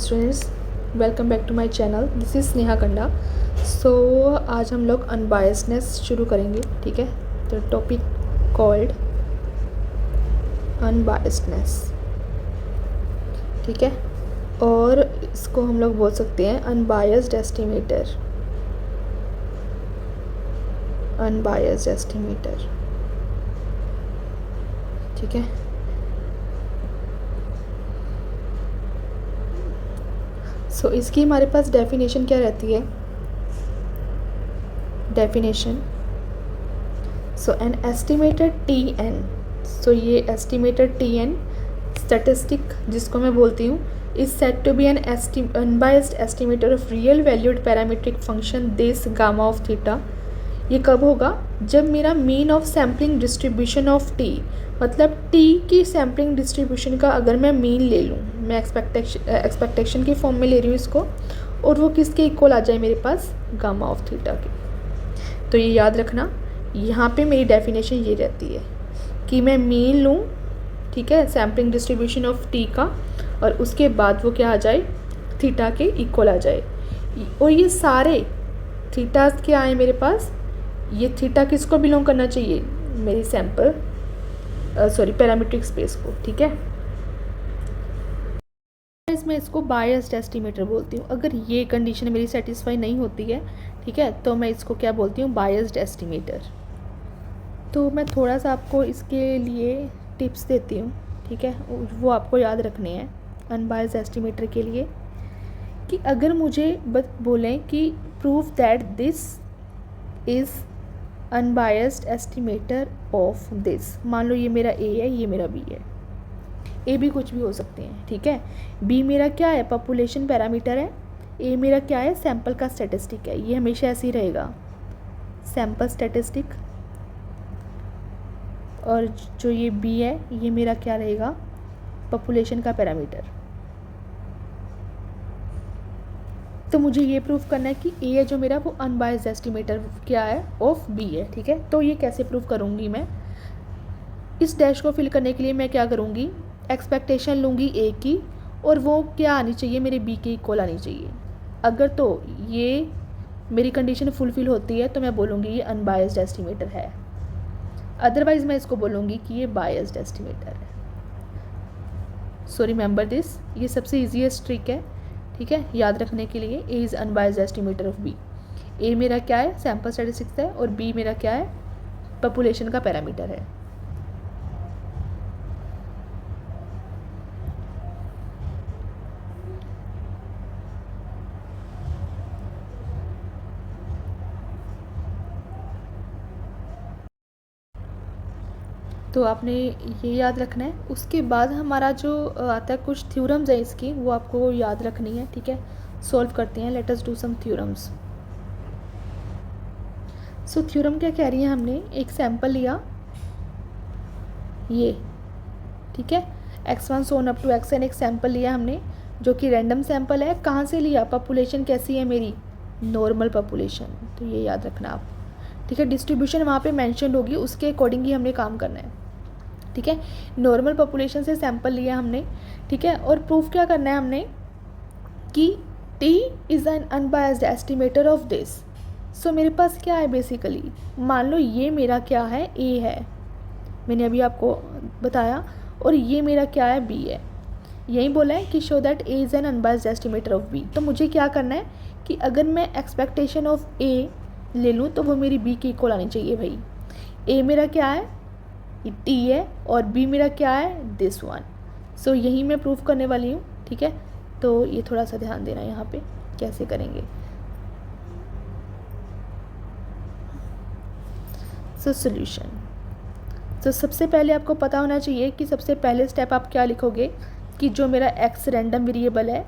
Students, welcome back to my channel. This is Sneha Kanda. So आज हम लोग अनबायसनेस शुरू करेंगे, ठीक है। तो टॉपिक कॉल्ड अनबायसनेस, ठीक है। और इसको हम लोग बोल सकते हैं अनबायस्ड एस्टिमेटर, अनबायस्ड एस्टिमेटर, ठीक है। सो इसकी हमारे पास डेफिनेशन क्या रहती है? Definition, so an estimated T N, so ये एस्टिमेटेड टी एन स्टैटिस्टिक जिसको मैं बोलती हूँ is set to be an unbiased estimator of real valued parametric function this gamma of theta. ये कब होगा? जब मेरा mean of sampling distribution of T, मतलब टी की सैम्पलिंग डिस्ट्रीब्यूशन का अगर मैं मीन ले लूँ, मैं एक्सपेक्टेशन की फॉर्म में ले रही हूँ इसको, और वो किसके इक्वल आ जाए मेरे पास? गामा ऑफ थीटा के। तो ये याद रखना, यहाँ पे मेरी डेफिनेशन ये रहती है कि मैं मीन लूँ, ठीक है, सैम्पलिंग डिस्ट्रीब्यूशन ऑफ टी का, और उसके बाद वो क्या आ जाए? थीटा के इक्वल आ जाए। और ये सारे थीटास क्या आए मेरे पास? ये थीटा किसको बिलोंग करना चाहिए? मेरी सैम्पल पैरामीट्रिक स्पेस को, ठीक है। इसमें इसको बायस्ड एस्टिमेटर बोलती हूँ। अगर ये कंडीशन मेरी सेटिस्फाई नहीं होती है, ठीक है, तो मैं इसको क्या बोलती हूँ? Biased estimator. तो मैं थोड़ा सा आपको इसके लिए टिप्स देती हूँ, ठीक है, वो आपको याद रखने हैं अनबायस्ड एस्टिमेटर के लिए। कि अगर मुझे बोलें कि prove that this is unbiased estimator of this, मान लो ये मेरा ए है, ये मेरा बी है, ए भी कुछ भी हो सकते हैं, ठीक है। बी मेरा क्या है? पॉपुलेशन पैरामीटर है। ए मेरा क्या है? सैंपल का स्टैटिस्टिक है। ये हमेशा ऐसे ही रहेगा, सैंपल स्टैटिस्टिक। और जो ये बी है, ये मेरा क्या रहेगा? पॉपुलेशन का पैरामीटर। तो मुझे ये प्रूव करना है कि ए है जो मेरा, वो अनबायस्ड एस्टिमेटर क्या है? ऑफ बी है, ठीक है। तो ये कैसे प्रूव करूँगी मैं? इस डैश को फिल करने के लिए मैं क्या करूँगी? एक्सपेक्टेशन लूँगी ए की, और वो क्या आनी चाहिए? मेरे बी के इक्वल आनी चाहिए। अगर तो ये मेरी कंडीशन फुलफिल होती है तो मैं बोलूँगी ये अनबायस्ड एस्टिमेटर है, अदरवाइज़ मैं इसको बोलूँगी कि ये बायस्ड एस्टिमेटर है। सो रिमेंबर दिस, ये सबसे ईजीएस्ट ट्रिक है, ठीक है, याद रखने के लिए। A is unbiased estimator of B. A मेरा क्या है? सैम्पल स्टैटिस्टिक्स है, और बी मेरा क्या है? पॉपुलेशन का पैरामीटर है। तो आपने ये याद रखना है। उसके बाद हमारा जो आता है, कुछ थ्योरम्स है इसकी, वो आपको याद रखनी है, ठीक है। सॉल्व करते हैं, let us do some theorems. So theorem क्या कह रही है? हमने एक सैंपल लिया, ये, ठीक है, x1 so on up to xn एक सैंपल लिया हमने, जो कि रैंडम सैंपल है। कहाँ से लिया? पॉपुलेशन कैसी है मेरी? Normal population. तो ये याद रखना आप, ठीक है। डिस्ट्रीब्यूशन वहाँ पे मेंशन्ड होगी, उसके अकॉर्डिंग ही हमने काम करना है, ठीक है। नॉर्मल पॉपुलेशन से सैंपल लिया हमने, ठीक है। और प्रूफ क्या करना है हमने? कि T is an unbiased estimator of this. So मेरे पास क्या है बेसिकली? मान लो ये मेरा क्या है? ए है, मैंने अभी आपको बताया, और ये मेरा क्या है? बी है। यही बोला है कि show that A is an unbiased estimator of B. तो मुझे क्या करना है कि अगर मैं एक्सपेक्टेशन ऑफ ए ले लूँ तो वो मेरी बी के इक्वल आनी चाहिए भाई। ए मेरा क्या है? टी है, और बी मेरा क्या है? This one. सो यही मैं प्रूफ करने वाली हूँ, ठीक है। तो ये थोड़ा सा ध्यान देना यहाँ पे कैसे करेंगे। सो सोल्यूशन, तो सबसे पहले आपको पता होना चाहिए कि सबसे पहले स्टेप आप क्या लिखोगे कि जो मेरा एक्स रैंडम वेरिएबल है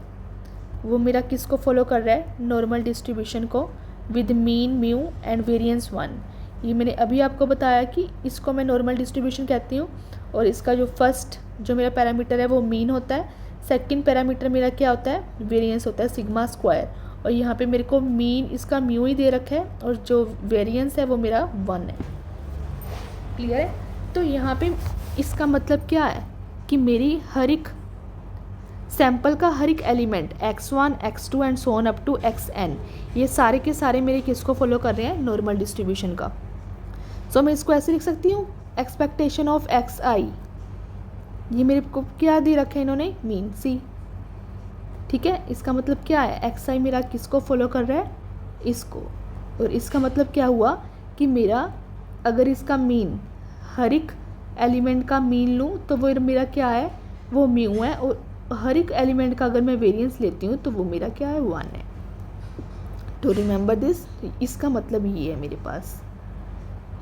वो मेरा किसको फॉलो कर रहा है? नॉर्मल डिस्ट्रीब्यूशन को, with mean mu and variance 1। ये मैंने अभी आपको बताया कि इसको मैं नॉर्मल डिस्ट्रीब्यूशन कहती हूँ, और इसका जो फर्स्ट जो मेरा पैरामीटर है वो मीन होता है, सेकंड पैरामीटर मेरा क्या होता है? वेरिएंस होता है, सिग्मा स्क्वायर। और यहाँ पे मेरे को मीन इसका म्यू ही दे रखा है, और जो वेरिएंस है वो मेरा 1 है। क्लियर है? तो यहाँ पे इसका मतलब क्या है कि मेरी हर एक सैंपल का हर एक element x1, x2 and so on up to xn, ये सारे के सारे मेरे किसको फॉलो कर रहे हैं, नॉर्मल डिस्ट्रीब्यूशन का। सो मैं इसको ऐसे लिख सकती हूँ, एक्सपेक्टेशन ऑफ xi, ये मेरे को क्या दे रखे हैं इन्होंने, मीन c, ठीक है। इसका मतलब क्या है, xi मेरा किसको फॉलो कर रहा है, इसको। और इसका मतलब क्या हुआ कि मेरा अगर इसका मीन, हर एक एलिमेंट का मीन लूँ तो वो मेरा क्या है, वो म्यू है, और हर एक एलिमेंट का अगर मैं वेरिएंस लेती हूँ तो वो मेरा क्या है, 1 है। टू रिमेंबर दिस, इसका मतलब ये है मेरे पास,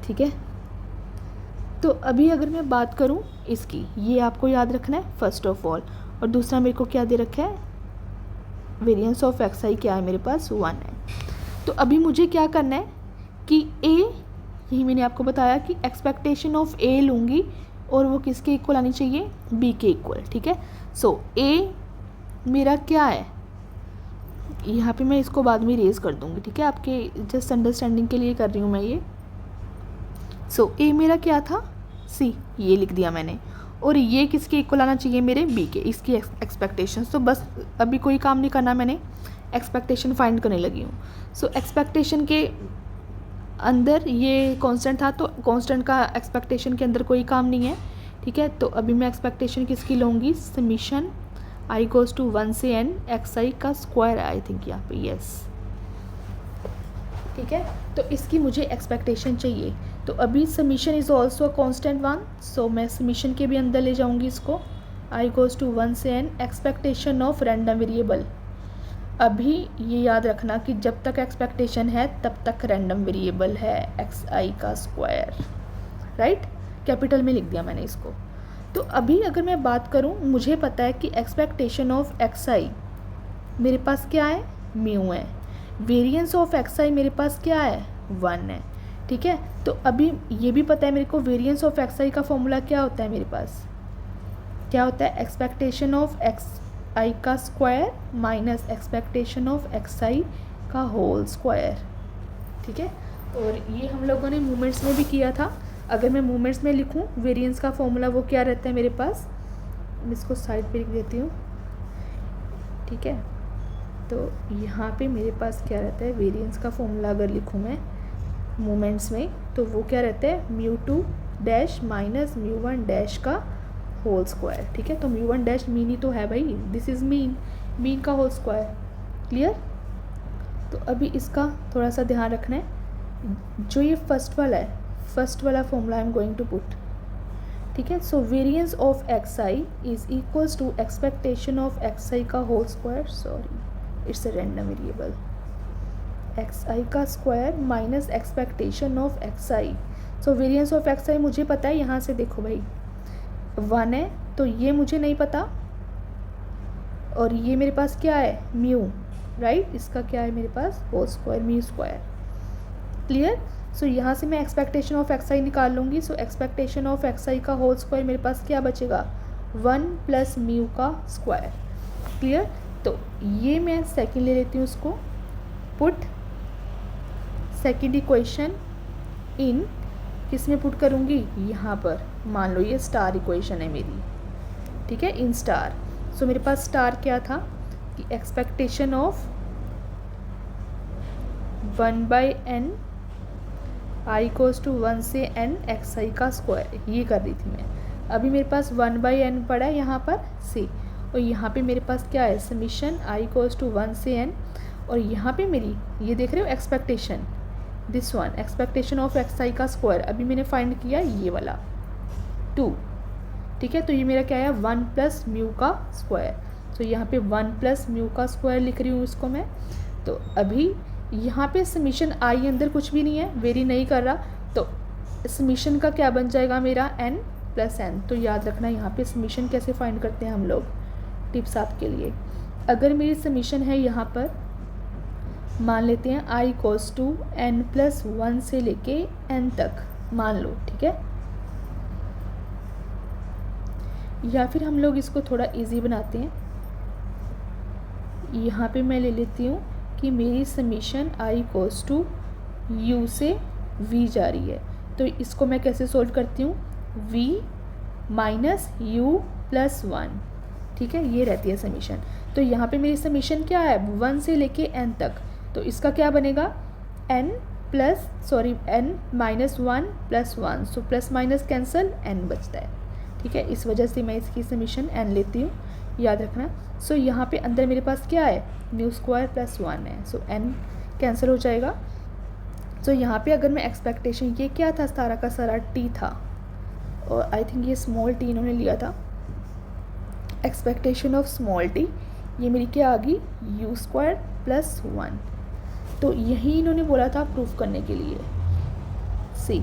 ठीक है। तो अभी अगर मैं बात करूँ इसकी, ये आपको याद रखना है फर्स्ट ऑफ ऑल, और दूसरा मेरे को क्या दे रखा है, वेरिएंस ऑफ एक्स आई क्या है मेरे पास, 1 है। तो अभी मुझे क्या करना है कि ए, यही मैंने आपको बताया कि एक्सपेक्टेशन ऑफ ए लूँगी और वो किसके इक्वल आनी चाहिए, बी के इक्वल, ठीक है। सो ए मेरा क्या है, यहाँ पे मैं इसको बाद में रेज कर दूँगी, ठीक है, आपके जस्ट अंडरस्टैंडिंग के लिए कर रही हूँ मैं ये। सो ए मेरा क्या था, सी, ये लिख दिया मैंने, और ये किसके इक्वल आना चाहिए, मेरे बी के, इसकी एक्सपेक्टेशन। तो बस अभी कोई काम नहीं करना, मैंने एक्सपेक्टेशन फाइंड करने लगी हूँ। सो एक्सपेक्टेशन के अंदर ये कांस्टेंट था, तो कांस्टेंट का एक्सपेक्टेशन के अंदर कोई काम नहीं है, ठीक है। तो अभी मैं एक्सपेक्टेशन किसकी लूँगी, समीशन आई गोज़ टू 1 से n एक्स आई का स्क्वायर है, आई थिंक यहाँ पे, यस, ठीक है। तो इसकी मुझे एक्सपेक्टेशन चाहिए। तो अभी summation is also a constant 1, सो मैं समीशन के भी अंदर ले जाऊँगी इसको, आई गोज़ टू 1 से n expectation of random variable. अभी ये याद रखना कि जब तक एक्सपेक्टेशन है तब तक रैंडम वेरिएबल है, एक्स आई का स्क्वायर, राइट, कैपिटल में लिख दिया मैंने इसको। तो अभी अगर मैं बात करूँ, मुझे पता है कि एक्सपेक्टेशन ऑफ एक्स आई मेरे पास क्या है, म्यू है, वेरिएंस ऑफ एक्स आई मेरे पास क्या है, 1 है, ठीक है। तो अभी ये भी पता है मेरे को, वेरिएंस ऑफ एक्स आई का फॉर्मूला क्या होता है मेरे पास, क्या होता है, एक्सपेक्टेशन ऑफ एक्स आई का square minus expectation of X I का होल स्क्वायर, ठीक है। और ये हम लोगों ने मूवमेंट्स में भी किया था। अगर मैं मूवमेंट्स में लिखूं वेरिएंस का फॉर्मूला, वो क्या रहता है मेरे पास, मैं इसको साइड पे लिख देती हूँ, ठीक है। तो यहाँ पे मेरे पास क्या रहता है, वेरिएंस का फॉर्मूला अगर लिखूँ मैं मूवमेंट्स में, तो वो क्या रहता है, μ2 डैश माइनस μ1 डैश का होल स्क्वायर, ठीक है। तो μ1 डैश मीन ही तो है भाई, दिस इज़ मीन का होल स्क्वायर, क्लियर। तो अभी इसका थोड़ा सा ध्यान रखना है, जो ये फर्स्ट वाला है, फर्स्ट वाला formula I am going to put, ठीक है। So variance of X I is equals to expectation of X I का whole square, sorry it's a random variable, X I का square minus expectation of X I. So variance of X I मुझे पता है, यहाँ से देखो भाई 1 है, तो ये मुझे नहीं पता, और ये मेरे पास क्या है, म्यू, राइट, इसका क्या है मेरे पास, whole square, mu square, clear. So यहाँ से मैं एक्सपेक्टेशन ऑफ एक्स आई निकाल लूँगी। So expectation of X I का होल स्क्वायर मेरे पास क्या बचेगा, 1 प्लस म्यू का स्क्वायर, क्लियर। तो ये मैं सेकंड ले लेती हूँ उसको, पुट सेकंड इक्वेशन इन, किस में पुट करूँगी, यहाँ पर, मान लो ये स्टार इक्वेशन है मेरी, ठीक है, इन स्टार। सो मेरे पास स्टार क्या था कि expectation of 1/n i equals to 1 से n एक्स आई का स्क्वायर, ये कर रही थी मैं। अभी मेरे पास 1/n पड़ा है यहाँ पर c, और यहाँ पे मेरे पास क्या है, समीशन आई कोस टू 1 से n, और यहाँ पे मेरी ये देख रहे हो expectation, this one, expectation of X I का स्क्वायर, अभी मैंने फाइंड किया ये वाला 2, ठीक है। तो ये मेरा क्या है, 1 प्लस म्यू का स्क्वायर। तो यहाँ पे 1 प्लस म्यू का स्क्वायर लिख रही हूँ इसको मैं। तो अभी यहाँ पे समीशन आई अंदर कुछ भी नहीं है, वेरी नहीं कर रहा, तो समीशन का क्या बन जाएगा मेरा, n प्लस n। तो याद रखना यहाँ पे समीशन कैसे फाइंड करते हैं हम लोग, टिप्स आपके लिए। अगर मेरी समीशन है यहाँ पर, मान लेते हैं i कोस टू n प्लस 1 से लेके n तक मान लो, ठीक है। या फिर हम लोग इसको थोड़ा इजी बनाते हैं, यहाँ पे मैं ले लेती हूँ कि मेरी summation i equals to u से v जा रही है। तो इसको मैं कैसे सोल्व करती हूँ, v माइनस u प्लस 1, ठीक है, ये रहती है समीशन। तो यहाँ पे मेरी समीशन क्या है, 1 से लेके n तक, तो इसका क्या बनेगा, n minus 1 plus 1, so plus minus cancel, n बचता है। ठीक है, इस वजह से मैं इसकी समीशन n लेती हूँ, याद रखना। सो यहाँ पे अंदर मेरे पास क्या है, म्यू स्क्वायर प्लस 1 है, सो n कैंसिल हो जाएगा। सो यहाँ पे अगर मैं एक्सपेक्टेशन, ये क्या था, सारा का सारा t था, और आई थिंक ये स्मॉल t इन्होंने लिया था, एक्सपेक्टेशन ऑफ स्मॉल t, ये मेरी क्या आ गई, यू स्क्वायर प्लस 1। तो यही इन्होंने बोला था प्रूफ करने के लिए, सी।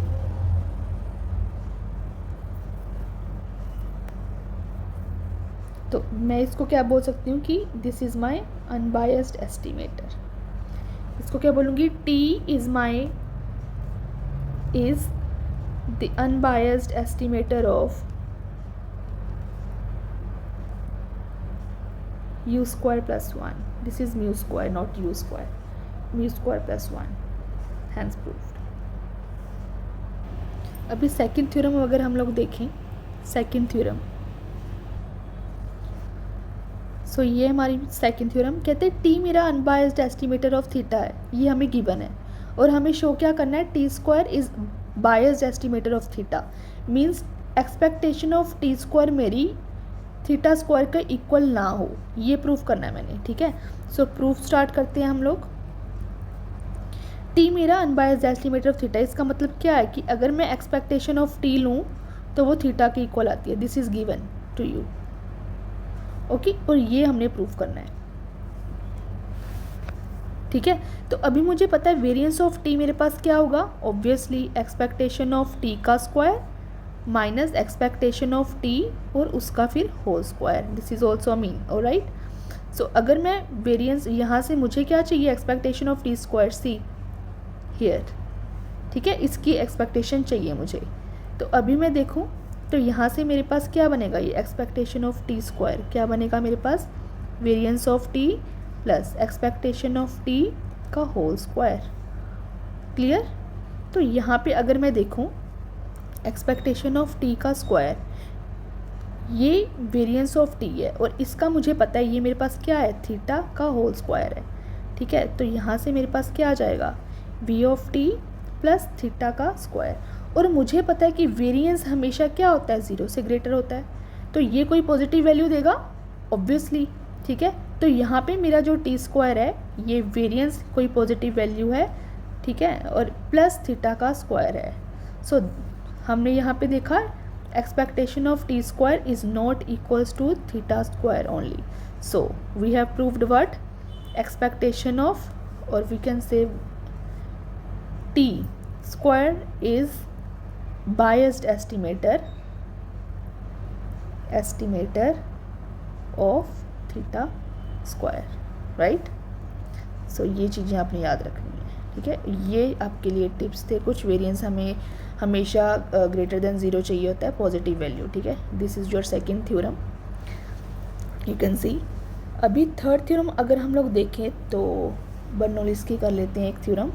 तो मैं इसको क्या बोल सकती हूँ कि this is my unbiased estimator. इसको क्या बोलूँगी, t is the unbiased estimator of u square plus 1. This is mu square, not u square. Mu square plus 1. Hence proved. अभी सेकंड थ्योरम अगर हम लोग देखें, सेकंड थ्योरम, सो ये हमारी सेकंड थ्योरम, कहते हैं टी मेरा अनबायस्ड एस्टिमेटर ऑफ थीटा है, ये हमें गिवन है, और हमें शो क्या करना है, T square is biased estimator of theta, means expectation of T square मेरी थीटा स्क्वायर का इक्वल ना हो, ये प्रूफ करना है मैंने। ठीक है, सो प्रूफ स्टार्ट करते हैं हम लोग। टी मेरा अनबायस्ड एस्टिमेटर ऑफ थीटा, इसका मतलब क्या है कि अगर मैं एक्सपेक्टेशन ऑफ टी लूँ तो वो थीटा के इक्वल आती है, this is given to you, okay, और ये हमने प्रूफ करना है। ठीक है, तो अभी मुझे पता है वेरिएंस ऑफ टी मेरे पास क्या होगा, ऑब्वियसली एक्सपेक्टेशन ऑफ टी का square minus expectation of T और उसका फिर whole square, this is also mean, alright. So अगर मैं वेरिएंस यहाँ से, मुझे क्या चाहिए, expectation of T square, see here, ठीक है, इसकी एक्सपेक्टेशन चाहिए मुझे। तो अभी मैं देखूँ तो यहाँ से मेरे पास क्या बनेगा, ये एक्सपेक्टेशन ऑफ टी स्क्वायर क्या बनेगा मेरे पास, variance of T plus expectation of T का होल स्क्वायर, क्लियर। तो यहाँ पे अगर मैं देखूँ एक्सपेक्टेशन ऑफ टी का स्क्वायर, ये वेरिएंस ऑफ टी है, और इसका मुझे पता है ये मेरे पास क्या है, थीटा का होल स्क्वायर है। ठीक है, तो यहाँ से मेरे पास क्या आ जाएगा, v of T plus theta का स्क्वायर, और मुझे पता है कि वेरिएंस हमेशा क्या होता है, 0 से ग्रेटर होता है, तो ये कोई पॉजिटिव वैल्यू देगा ऑब्वियसली। ठीक है, तो यहाँ पे मेरा जो टी स्क्वायर है, ये वेरिएंस कोई पॉजिटिव वैल्यू है, ठीक है, और प्लस थीटा का स्क्वायर है। सो हमने यहाँ पे देखा expectation of T square is not equals to theta square only, so we have proved what, expectation of, और we can say T square is biased estimator of theta square, right. So ये चीज़ें आपने याद रखनी है। ठीक है, ये आपके लिए टिप्स थे कुछ। वेरिएंस हमें हमेशा ग्रेटर देन 0 चाहिए होता है, पॉजिटिव वैल्यू। ठीक है, this is your second theorem, you can see. अभी थर्ड थ्योरम अगर हम लोग देखें तो बर्नौलीज की कर लेते हैं एक थ्योरम।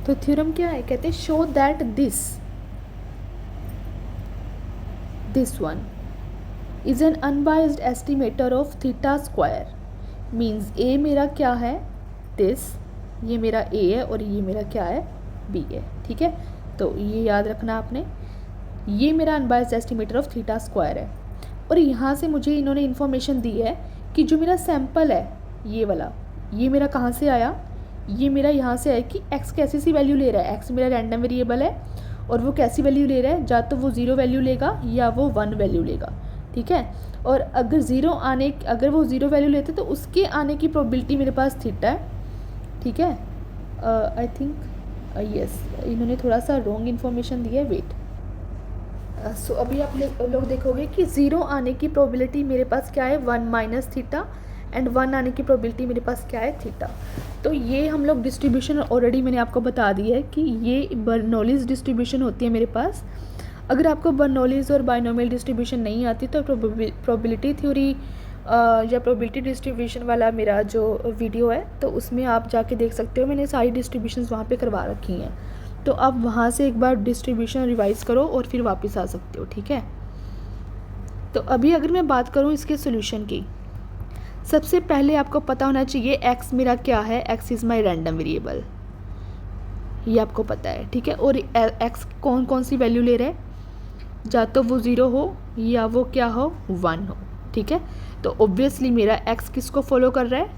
तो थ्योरम क्या है, कहते हैं show that this one is an unbiased estimator of theta square, means A मेरा क्या है, दिस, ये मेरा ए है और ये मेरा क्या है, बी है। ठीक है, तो ये याद रखना आपने, ये मेरा unbiased estimator of theta square है, और यहाँ से मुझे इन्होंने इन्फॉर्मेशन दी है कि जो मेरा सैम्पल है ये वाला, ये मेरा कहाँ से आया, ये मेरा यहाँ से आया कि x कैसी सी वैल्यू ले रहा है, x मेरा रैंडम वेरिएबल है और वो कैसी वैल्यू ले रहा है, या तो वो 0 वैल्यू लेगा या वो 1 वैल्यू लेगा। ठीक है, और अगर अगर वो 0 वैल्यू लेते तो उसके आने की प्रोबेबिलिटी मेरे पास थीटा है। ठीक है, आई थिंक यस, इन्होंने थोड़ा सा रॉन्ग इन्फॉर्मेशन दी है, वेट। सो अभी आप लोग देखोगे कि 0 आने की प्रोबेबिलिटी मेरे पास क्या है, 1 माइनस थीटा, एंड 1 आने की प्रोबेबिलिटी मेरे पास क्या है, थीटा। तो ये हम लोग डिस्ट्रीब्यूशन ऑलरेडी मैंने आपको बता दी है कि ये बर्नौलीज डिस्ट्रीब्यूशन होती है मेरे पास। अगर आपको बर्नौलीज और बाइनोमियल डिस्ट्रीब्यूशन नहीं आती तो प्रोबेबिलिटी थ्योरी या प्रोबेबिलिटी डिस्ट्रीब्यूशन वाला मेरा जो वीडियो है तो उसमें आप जाके देख सकते हो, मैंने सारी डिस्ट्रीब्यूशंस वहाँ पे करवा रखी हैं, तो आप वहाँ से एक बार डिस्ट्रीब्यूशन रिवाइज करो और फिर वापस आ सकते हो। ठीक है, तो अभी अगर मैं बात करूँ इसके सोल्यूशन की, सबसे पहले आपको पता होना चाहिए x मेरा क्या है, x is my random variable, ये आपको पता है, ठीक है। और x कौन कौन सी वैल्यू ले रहा है, या तो वो 0 हो या वो क्या हो, 1 हो, ठीक है। तो ऑब्वियसली मेरा x किसको फॉलो कर रहा है,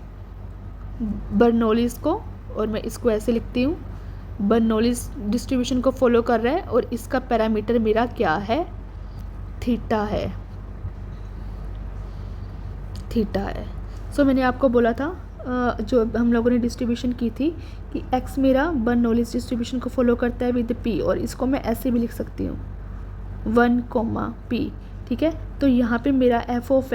बर्नौलीज़ को, और मैं इसको ऐसे लिखती हूँ, बर्नौलीज़ डिस्ट्रीब्यूशन को फॉलो कर रहा है, और इसका पैरामीटर मेरा क्या है, थीटा है, थीटा है। सो मैंने आपको बोला था जो हम लोगों ने डिस्ट्रीब्यूशन की थी कि x मेरा बर्नौलीज़ डिस्ट्रीब्यूशन को फॉलो करता है विद p, और इसको मैं ऐसे भी लिख सकती हूँ 1, p, ठीक है। तो यहाँ पे मेरा f ऑफ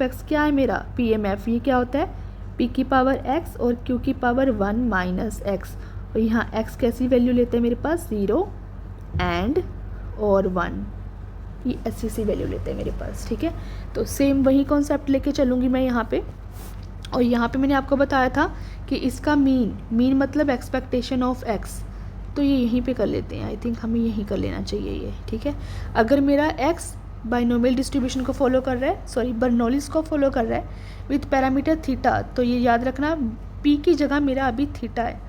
x क्या है, मेरा PMF, ये क्या होता है, p की पावर x और q की पावर 1 माइनस x, और यहाँ x कैसी वैल्यू लेते हैं मेरे पास, 0 एंड और 1, ये ऐसी सी वैल्यू लेते हैं मेरे पास, ठीक है। तो सेम वही कॉन्सेप्ट लेके चलूँगी मैं यहाँ पे, और यहाँ पे मैंने आपको बताया था कि इसका मीन मतलब एक्सपेक्टेशन ऑफ x, तो ये यहीं पे कर लेते हैं, आई थिंक हमें यहीं कर लेना चाहिए ये, ठीक है। अगर मेरा x बाइनोमियल डिस्ट्रीब्यूशन को फॉलो कर रहा है, सॉरी बर्नौलीज़ को फॉलो कर रहा है विथ पैरामीटर थीटा, तो ये याद रखना p की जगह मेरा अभी थीटा है,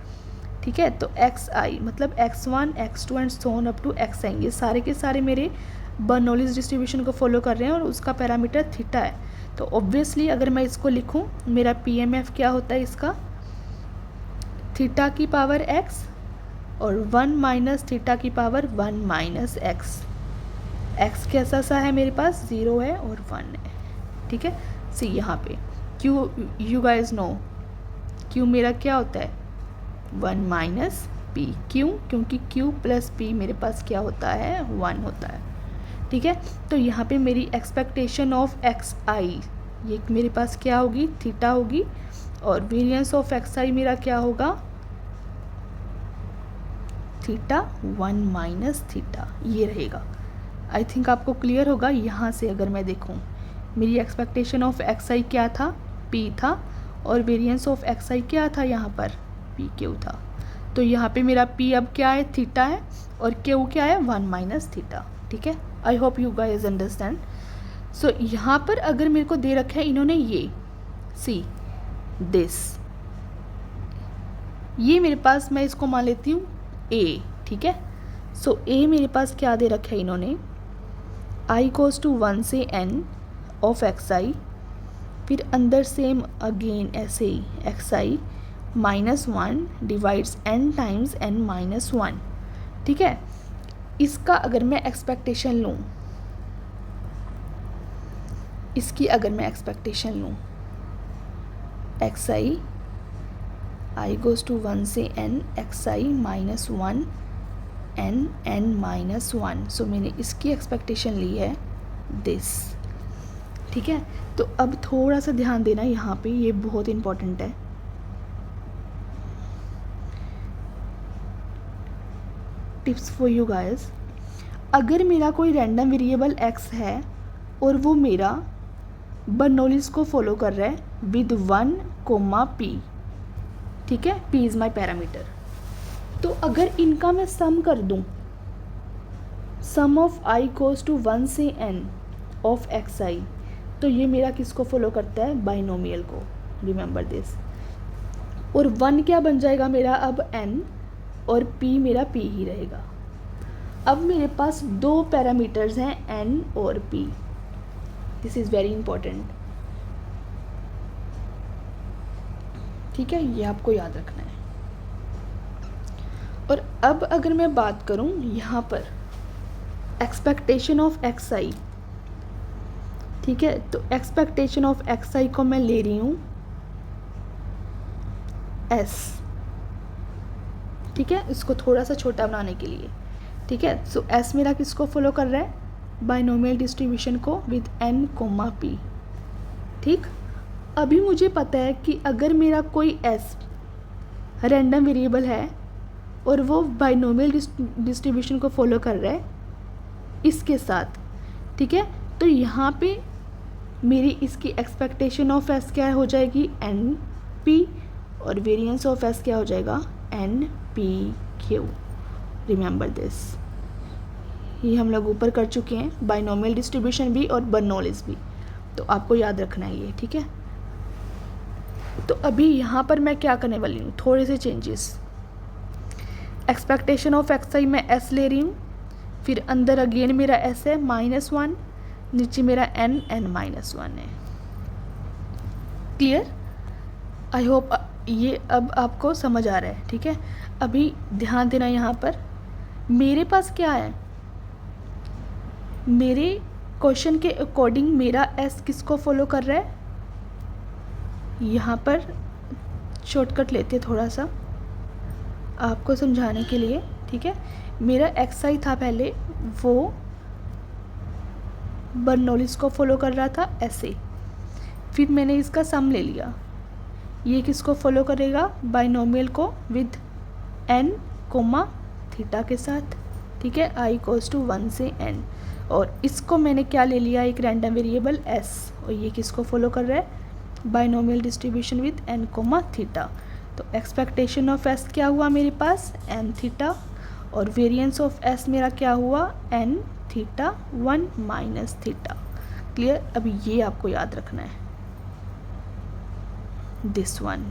ठीक है। तो xi मतलब x1 x2 and so on up to xn, ये सारे के सारे मेरे बर्नौलीज़ डिस्ट्रीब्यूशन को फॉलो कर रहे हैं और उसका पैरामीटर थीटा है। तो ऑब्वियसली अगर मैं इसको लिखूं, मेरा PMF क्या होता है इसका, थीटा की पावर x और 1 माइनस थीटा की पावर 1 माइनस x, x कैसा सा है मेरे पास, 0 है और 1 है, ठीक है। सी यहाँ पे q, you guys know q मेरा क्या होता है, 1 माइनस p, क्यों, क्योंकि q प्लस p मेरे पास क्या होता है, 1 होता है, ठीक है। तो यहाँ पे मेरी एक्सपेक्टेशन ऑफ xi ये मेरे पास क्या होगी, थीटा होगी, और वेरिएंस ऑफ xi मेरा क्या होगा, थीटा 1 माइनस थीटा, ये रहेगा। आई थिंक आपको क्लियर होगा। यहाँ से अगर मैं देखूँ, मेरी एक्सपेक्टेशन ऑफ xi क्या था, p था, और वेरिएंस ऑफ xi क्या था, यहाँ पर pq था। तो यहाँ पे मेरा p अब क्या है, थीटा है, और q क्या है, 1 माइनस थीटा, ठीक है। I hope you guys understand. So यहाँ पर अगर मेरे को दे रखा है इन्होंने ये सी दिस, ये मेरे पास, मैं इसको मान लेती हूँ a, ठीक है। सो a मेरे पास क्या दे रखा है इन्होंने, i गोज़ टू 1 से n ऑफ xi, फिर अंदर सेम अगेन ऐसे ही xi minus 1 divides n times n minus 1, ठीक है। इसका अगर मैं एक्सपेक्टेशन लूँ, इसकी अगर मैं एक्सपेक्टेशन लूँ, xi i गोज़ टू 1 से n xi minus 1 n minus 1, सो मैंने इसकी एक्सपेक्टेशन ली है दिस, ठीक है। तो अब थोड़ा सा ध्यान देना यहाँ पे, ये बहुत इम्पोर्टेंट है। टिप्स फॉर यू गाइस, अगर मेरा कोई रैंडम वेरिएबल x है और वो मेरा बर्नौलीज़ को फॉलो कर रहा है विद 1, p, ठीक है, p इज़ माई पैरामीटर, तो अगर इनका मैं सम कर दूं, सम ऑफ i गोज़ टू 1 से n ऑफ xi, तो ये मेरा किसको फॉलो करता है, बाइनोमियल को, रिमेंबर दिस। और 1 क्या बन जाएगा मेरा अब n, और p मेरा p ही रहेगा। अब मेरे पास दो पैरामीटर्स हैं n और p, this is very important, ठीक है, ये आपको याद रखना है। और अब अगर मैं बात करूं यहाँ पर एक्सपेक्टेशन ऑफ xi, ठीक है, तो एक्सपेक्टेशन ऑफ xi को मैं ले रही हूँ s, ठीक है, इसको थोड़ा सा छोटा बनाने के लिए, ठीक है। सो s मेरा किसको फॉलो कर रहा है, बाइनोमियल डिस्ट्रीब्यूशन को विद n, p, ठीक। अभी मुझे पता है कि अगर मेरा कोई s रैंडम वेरिएबल है और वो बाइनोमियल डिस्ट्रीब्यूशन को फॉलो कर रहा है इसके साथ, ठीक है, तो यहाँ पे मेरी इसकी एक्सपेक्टेशन ऑफ s क्या हो जाएगी, np, और वेरिएंस ऑफ s क्या हो जाएगा, npq, रिमेंबर दिस, ये हम लोग ऊपर कर चुके हैं, बाइनोमियल डिस्ट्रीब्यूशन भी और बर्नौलीज भी, तो आपको याद रखना है ये, ठीक है। तो अभी यहाँ पर मैं क्या करने वाली हूँ, थोड़े से चेंजेस। एक्सपेक्टेशन ऑफ एक्स आई मैं एस ले रही हूँ, फिर अंदर अगेन मेरा एस है -1, नीचे मेरा एन -1 है। क्लियर? आई होप ये अब आपको समझ आ रहा है, ठीक है। अभी ध्यान देना, यहाँ पर मेरे पास क्या है, मेरे क्वेश्चन के अकॉर्डिंग मेरा एस किसको फॉलो कर रहा है, यहाँ पर शॉर्टकट लेते थोड़ा सा आपको समझाने के लिए, ठीक है। मेरा एक्स आई था पहले, वो बर्नौलीज को फॉलो कर रहा था ऐसे, फिर मैंने इसका सम ले लिया, ये किसको फॉलो करेगा, बाइनोमियल को विद n, थीटा के साथ, ठीक है, i = 1 से n। और इसको मैंने क्या ले लिया, एक रैंडम वेरिएबल s, और ये किसको फॉलो कर रहा है, binomial distribution with n, theta. तो एक्सपेक्टेशन ऑफ s क्या हुआ मेरे पास, n थीटा, और वेरिएंस ऑफ s मेरा क्या हुआ, n थीटा 1 - थीटा। क्लियर? अभी ये आपको याद रखना है, दिस वन,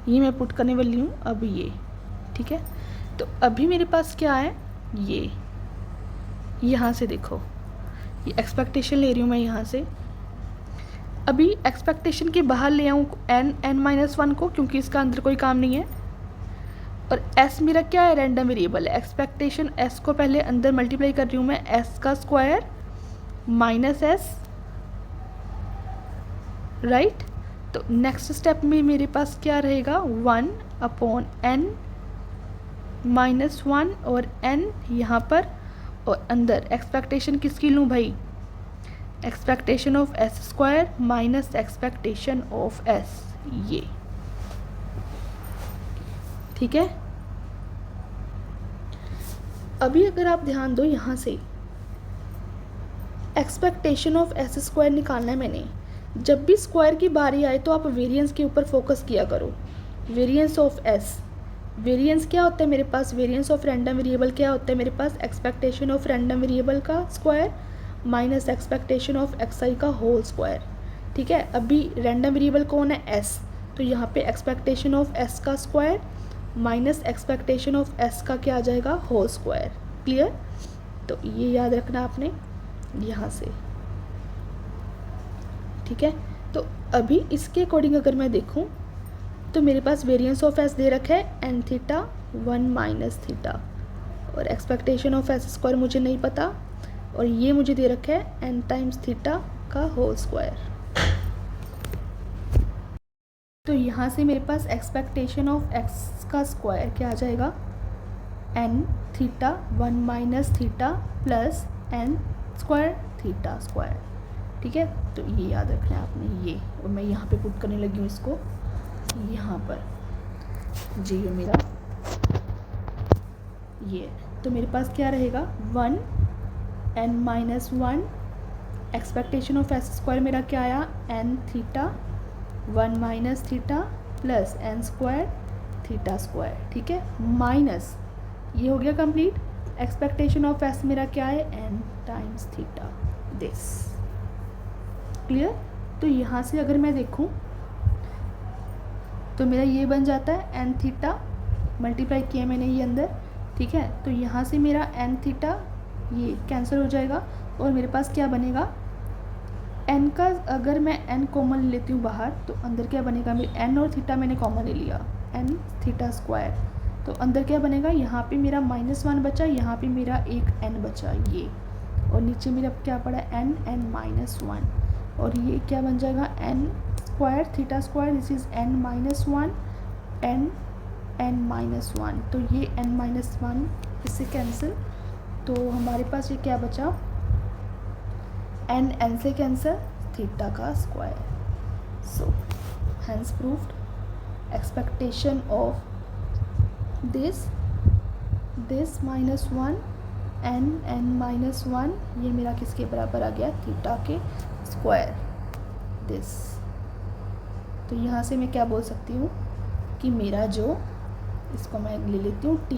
ये मैं पुट करने वाली हूँ अब ये, ठीक है। तो अभी मेरे पास क्या है, ये यहाँ से देखो, ये एक्सपेक्टेशन ले रही हूँ मैं यहाँ से। अभी एक्सपेक्टेशन के बाहर ले आऊँ n-1 को, क्योंकि इसका अंदर कोई काम नहीं है, और s मेरा क्या है, रैंडम वेरिएबल है। एक्सपेक्टेशन s को पहले अंदर मल्टीप्लाई कर रही हूँ मैं, s का स्क्वायर -s, राइट। तो नेक्स्ट स्टेप में मेरे पास क्या रहेगा, 1/n -1 और n यहाँ पर, और अंदर एक्सपेक्टेशन किसकी लूँ भाई, expectation of s square minus expectation of s, ये, ठीक है। अभी अगर आप ध्यान दो, यहाँ से एक्सपेक्टेशन ऑफ s स्क्वायर निकालना है मैंने। जब भी स्क्वायर की बारी आए तो आप वेरिएंस के ऊपर फोकस किया करो, वेरिएंस ऑफ s। वेरिएंस क्या होता है मेरे पास, वेरिएंस ऑफ रैंडम वेरिएबल क्या होता है मेरे पास, एक्सपेक्टेशन ऑफ रैंडम वेरिएबल का square minus expectation of X I का होल स्क्वायर, ठीक है। अभी रैंडम वेरिएबल कौन है, s, तो यहाँ पे एक्सपेक्टेशन ऑफ s का square minus expectation of s का क्या आ जाएगा, होल स्क्वायर। क्लियर? तो ये याद रखना आपने यहाँ से, ठीक है। तो अभी इसके अकॉर्डिंग अगर मैं देखूं तो मेरे पास वेरिएंस ऑफ s दे रखा है n थीटा 1 - थीटा, और एक्सपेक्टेशन ऑफ s स्क्वायर मुझे नहीं पता, और ये मुझे दे रखा है n टाइम्स थीटा का होल स्क्वायर। तो यहाँ से मेरे पास एक्सपेक्टेशन ऑफ x का स्क्वायर क्या आ जाएगा, n theta 1 - theta plus n square theta square, ठीक है। तो ये याद रखना है आपने, ये, और मैं यहाँ पे पुट करने लगी हूँ इसको यहाँ पर, जी ये मेरा ये, तो मेरे पास क्या रहेगा, 1n - 1, expectation of s square मेरा क्या आया, n theta 1 - theta plus n square theta square, ठीक है, माइनस, ये हो गया कंप्लीट। एक्सपेक्टेशन ऑफ s मेरा क्या है, n times theta, this. Clear? तो यहाँ से अगर मैं देखूँ तो मेरा ये बन जाता है n थीटा, मल्टीप्लाई किया मैंने ये अंदर, ठीक है। तो यहाँ से मेरा n थीटा ये कैंसिल हो जाएगा, और मेरे पास क्या बनेगा, n का अगर मैं n कॉमन ले लेती हूँ बाहर, तो अंदर क्या बनेगा, मेरे n और थीटा मैंने कॉमन ले लिया, n थीटा स्क्वायर, तो अंदर क्या बनेगा, यहाँ पे मेरा -1 बचा, यहाँ पे मेरा एक n बचा ये, और नीचे मेरा क्या पड़ा, n -1, और ये क्या बन जाएगा, n square theta square, this is n - 1 n -1, तो ये n - 1 इससे कैंसिल, तो हमारे पास ये क्या बचा, n से कैंसिल, थीटा का square. So hence proved expectation of this -1 n -1, ये मेरा किसके बराबर आ गया, थीटा के स्क्वायर, दिस। तो यहाँ से मैं क्या बोल सकती हूँ कि मेरा जो, इसको मैं ले लेती हूँ t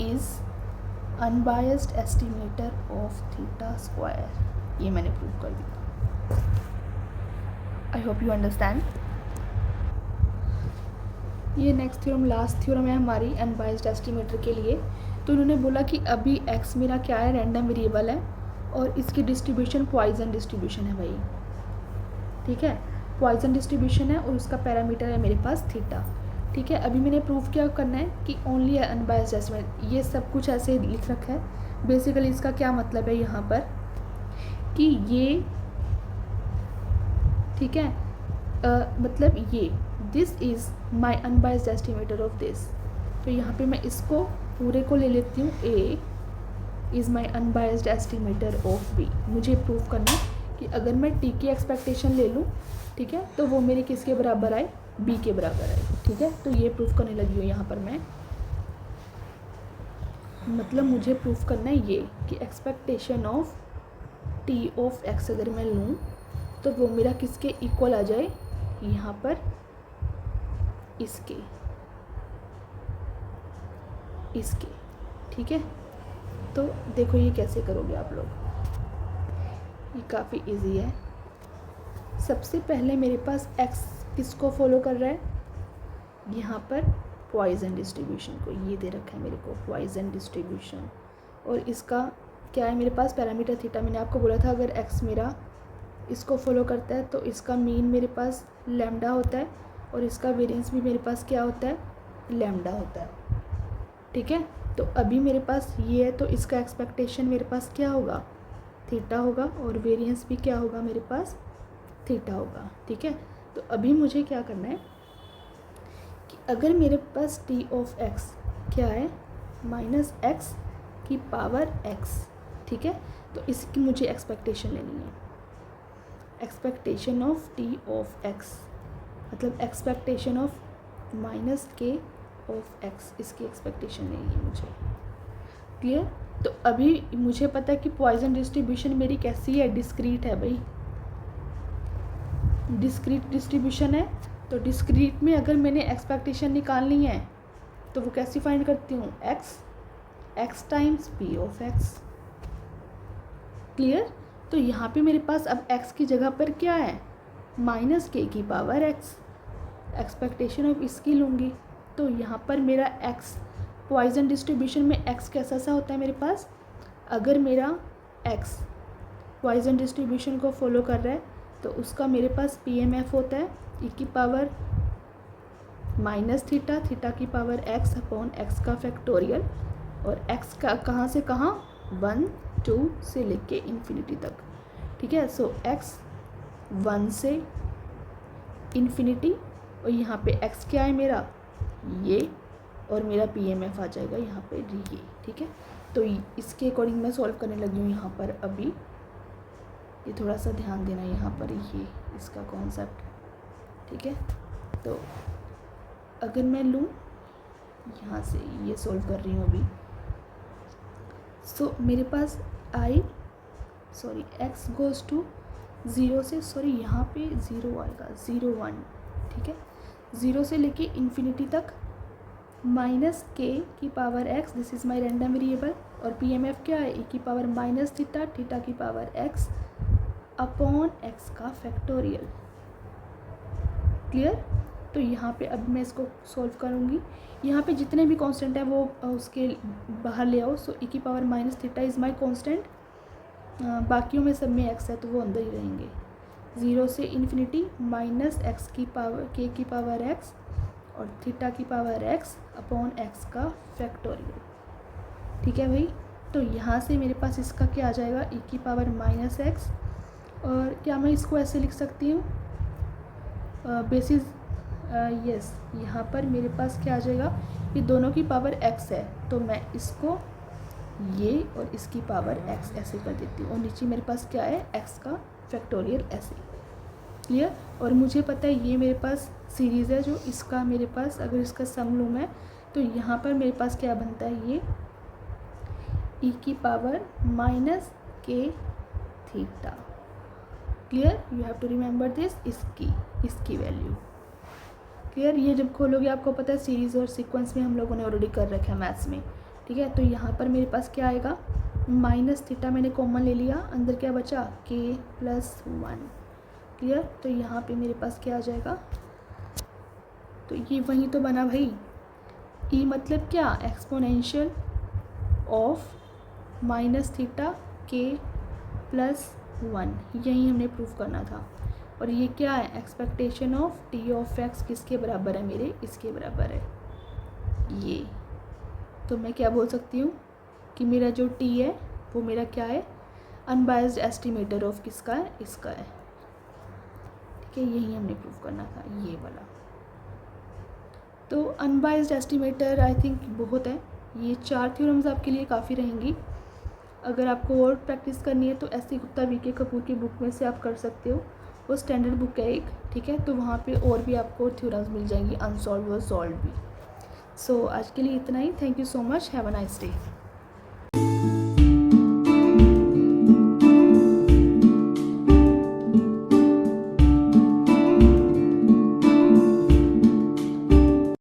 is unbiased estimator of theta square, ये मैंने प्रूव कर दिया। आई होप यू अंडरस्टैंड। ये नेक्स्ट थ्योरम, लास्ट थ्योरम है हमारी अनबायस्ड एस्टिमेटर के लिए। तो उन्होंने बोला कि अभी एक्स मेरा क्या है, रैंडम वेरिएबल है और इसकी डिस्ट्रीब्यूशन पॉइजन डिस्ट्रीब्यूशन है भाई, ठीक है, पॉइजन डिस्ट्रीब्यूशन है और उसका पैरामीटर है मेरे पास थीटा, ठीक है। अभी मैंने प्रूफ क्या करना है कि ओनली अनबायस्ड एस्टिमेट, ये सब कुछ ऐसे लिख रखा है। बेसिकली इसका क्या मतलब है यहाँ पर कि ये, ठीक है, मतलब ये this is my unbiased estimator of this. तो यहाँ पे मैं इसको पूरे को ले लेती हूँ, A is my unbiased estimator of B. मुझे प्रूव करना है कि अगर मैं टी की एक्सपेक्टेशन ले लूँ, ठीक है, तो वो मेरे किसके बराबर आए, बी के बराबर आए, ठीक है। तो ये प्रूफ करने लगी हूँ यहाँ पर मैं, मतलब मुझे प्रूफ करना है ये कि expectation of T of x अगर मैं लूँ तो वो मेरा किसके इक्वल आ जाए, यहाँ पर इसके, ठीक है। तो देखो ये कैसे करोगे आप लोग, ये काफ़ी इजी है। सबसे पहले मेरे पास x किसको फॉलो कर रहा है, यहाँ पर पॉइजन डिस्ट्रीब्यूशन को, ये दे रखा है मेरे को पॉइजन डिस्ट्रीब्यूशन, और इसका क्या है मेरे पास पैरामीटर थीटा। मैंने आपको बोला था अगर x मेरा इसको फॉलो करता है तो इसका मीन मेरे पास लैम्डा होता है और इसका वेरिएंस भी मेरे पास क्या होता है, लैम्डा होता है, ठीक है। तो अभी मेरे पास ये है तो इसका एक्सपेक्टेशन मेरे पास क्या होगा, थीटा होगा, और वेरिएंस भी क्या होगा मेरे पास, थीटा होगा, ठीक है। तो अभी मुझे क्या करना है कि अगर मेरे पास टी ऑफ एक्स क्या है, माइनस एक्स की पावर एक्स, ठीक है, तो इसकी मुझे एक्सपेक्टेशन लेनी है, expectation of T of x, मतलब एक्सपेक्टेशन ऑफ माइनस के ऑफ एक्स, इसकी एक्सपेक्टेशन नहीं है मुझे, क्लियर। तो अभी मुझे पता है कि पॉइजन डिस्ट्रीब्यूशन मेरी कैसी है, डिस्क्रीट है भाई, डिस्क्रीट डिस्ट्रीब्यूशन है। तो डिस्क्रीट में अगर मैंने एक्सपेक्टेशन निकालनी है तो वो कैसी फाइंड करती हूँ, x times P of x, clear. तो यहाँ पे मेरे पास अब x की जगह पर क्या है, माइनस के की पावर x, एक्सपेक्टेशन ऑफ इसकी लूँगी। तो यहाँ पर मेरा x पॉइजन डिस्ट्रीब्यूशन में x कैसा सा होता है मेरे पास, अगर मेरा x पॉइजन डिस्ट्रीब्यूशन को फॉलो कर रहा है तो उसका मेरे पास PMF होता है e की पावर माइनस थीटा, थीटा की पावर x अपॉन x का फैक्टोरियल, और x का कहाँ से कहाँ, 1 2 से लेके इन्फिनिटी तक, ठीक है। सो x 1 से इन्फिनिटी, और यहाँ पे x क्या है मेरा, ये, और मेरा PMF आ जाएगा यहाँ पे ये, ठीक है। तो इसके अकॉर्डिंग मैं सॉल्व करने लगी हूँ यहाँ पर। अभी ये थोड़ा सा ध्यान देना यहाँ पर, ये इसका कॉन्सेप्ट, ठीक है। तो अगर मैं लूँ यहाँ से, ये सॉल्व कर रही हूँ अभी। सो मेरे पास x गोज़ टू 0 से, सॉरी यहाँ पे 0 आएगा, 0 1, ठीक है, 0 से लेके इन्फिनिटी तक, माइनस के की power x, this is my random variable, और PMF क्या है, e की पावर माइनस थीटा, थीटा की पावर x अपॉन x का फैक्टोरियल, क्लियर। तो यहाँ पे अब मैं इसको सॉल्व करूँगी, यहाँ पे जितने भी कांस्टेंट है वो उसके बाहर ले आओ। सो e की power minus theta is my constant, बाकियों में सब में x है तो वो अंदर ही रहेंगे। 0 से इन्फिनिटी माइनस x की पावर k की पावर x और थीटा की पावर x अपॉन x का फैक्टोरियल, ठीक है भाई। तो यहाँ से मेरे पास इसका क्या आ जाएगा, e की पावर माइनस x, और क्या मैं इसको ऐसे लिख सकती हूँ, बेसिस यस, यहाँ पर मेरे पास क्या आ जाएगा, ये दोनों की पावर x है तो मैं इसको ये और इसकी पावर x ऐसे कर देती हूँ, और नीचे मेरे पास क्या है, x का फैक्टोरियल ऐसे, क्लियर। और मुझे पता है ये मेरे पास सीरीज़ है, जो इसका मेरे पास अगर इसका सम लूँ मैं तो यहाँ पर मेरे पास क्या बनता है, ये e की पावर माइनस के theta, clear. You have to remember this, इसकी वैल्यू, क्लियर। ये जब खोलोगे आपको पता है सीरीज़ और सीक्वेंस में हम लोगों ने ऑलरेडी कर रखा है मैथ्स में, ठीक है। तो यहाँ पर मेरे पास क्या आएगा, माइनस थीटा मैंने कॉमन ले लिया, अंदर क्या बचा k+1, क्लियर। तो यहाँ पे मेरे पास क्या आ जाएगा, तो ये वही तो बना भाई, ई मतलब क्या, exponential of minus theta k+1, यही हमने प्रूफ करना था। और ये क्या है, expectation of T of x किसके बराबर है मेरे, इसके बराबर है ये। तो मैं क्या बोल सकती हूँ कि मेरा जो टी है वो मेरा क्या है, अनबायस्ड एस्टिमेटर ऑफ किसका है, इसका है, ठीक है। यही हमने प्रूफ करना था, ये वाला। तो अनबायस्ड एस्टिमेटर आई थिंक बहुत है, ये 4 थ्योरम्स आपके लिए काफ़ी रहेंगी। अगर आपको और प्रैक्टिस करनी है तो S C Gupta V K Kapoor की बुक में से आप कर सकते हो, वो स्टैंडर्ड बुक है एक, ठीक है। तो वहाँ पे और भी आपको थ्योरम्स मिल जाएंगी, अनसॉल्व और सॉल्व भी। सो आज के लिए इतना ही, thank you so much, have a nice day.